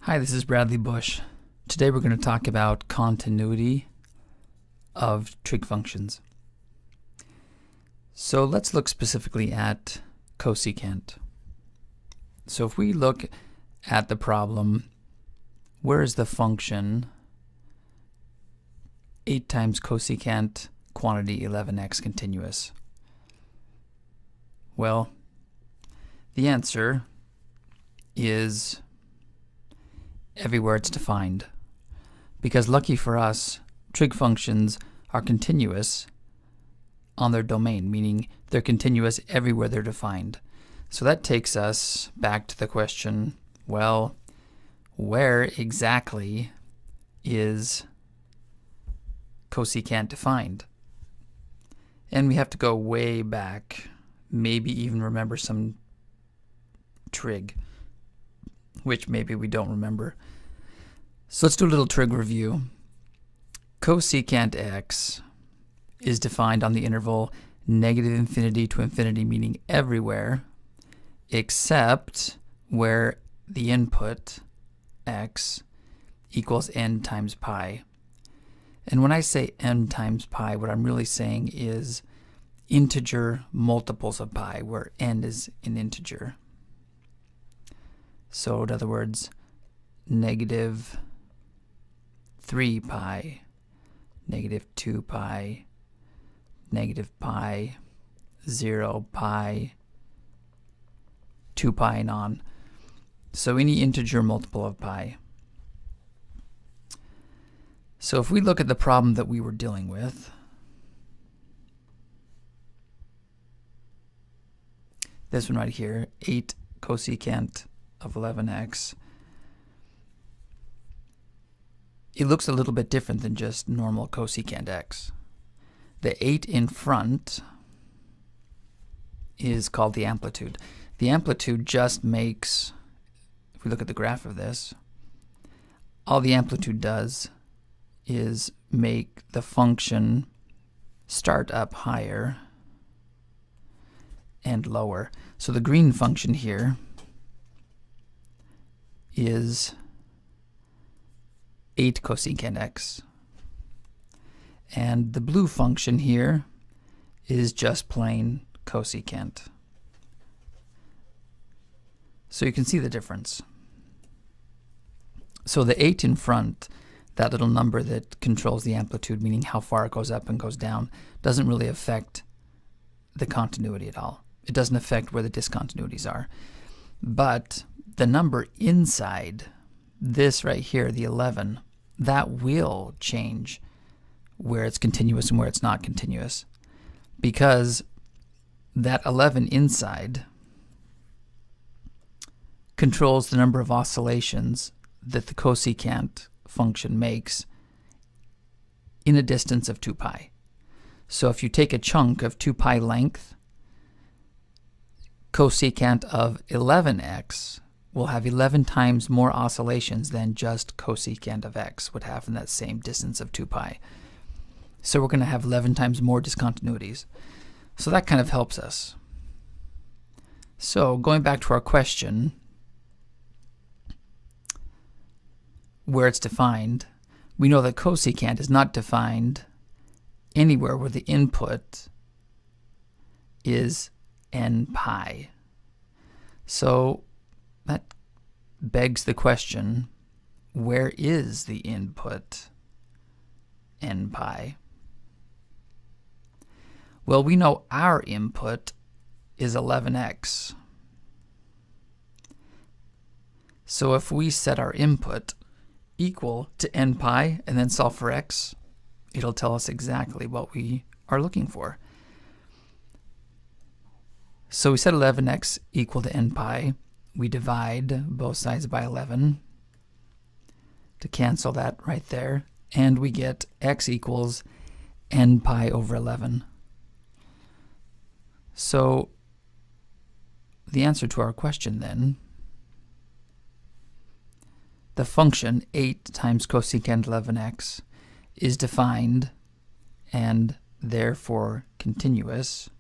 Hi, this is Bradley Bush. Today we're going to talk about continuity of trig functions. So let's look specifically at cosecant. So if we look at the problem, where is the function 8 times cosecant quantity 11x continuous? Well, the answer is everywhere it's defined. Because lucky for us, trig functions are continuous on their domain, meaning they're continuous everywhere they're defined. So that takes us back to the question, well, where exactly is cosecant defined? And we have to go way back, maybe even remember some trig, which maybe we don't remember. So let's do a little trig review. Cosecant x is defined on the interval -infinity to infinity, meaning everywhere except where the input x equals n times pi. And when I say n times pi, what I'm really saying is integer multiples of pi, where n is an integer. So in other words, -3 pi, -2 pi, -pi, 0 pi, 2 pi, and on. So any integer multiple of pi. So if we look at the problem that we were dealing with, this one right here, 8 cosecant of 11x, it looks a little bit different than just normal cosecant x. The 8 in front is called the amplitude. The amplitude just makes, if we look at the graph of this, all the amplitude does is make the function start up higher and lower. So the green function here is 8 cosecant x. And the blue function here is just plain cosecant. So you can see the difference. So the 8 in front, that little number that controls the amplitude, meaning how far it goes up and goes down, doesn't really affect the continuity at all. It doesn't affect where the discontinuities are. But the number inside this right here, the 11, that will change where it's continuous and where it's not continuous, because that 11 inside controls the number of oscillations that the cosecant function makes in a distance of 2 pi. So if you take a chunk of 2 pi length, cosecant of 11x will have 11 times more oscillations than just cosecant of x would have in that same distance of 2 pi. So we're going to have 11 times more discontinuities. So that kind of helps us. So going back to our question, where it's defined, we know that cosecant is not defined anywhere where the input is n pi. So that begs the question, where is the input n pi? Well, we know our input is 11x. So if we set our input equal to n pi and then solve for x, it'll tell us exactly what we are looking for. So we set 11x equal to n pi. We divide both sides by 11 to cancel that right there, and we get x equals n pi over 11. So the answer to our question then, the function 8 times cosecant 11x is defined and therefore continuous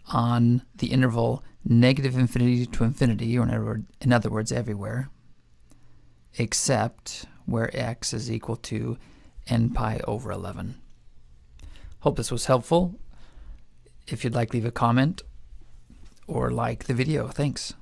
on the interval -infinity to infinity, or in other words, everywhere, except where x is equal to n pi over 11. Hope this was helpful. If you'd like, leave a comment or like the video. Thanks.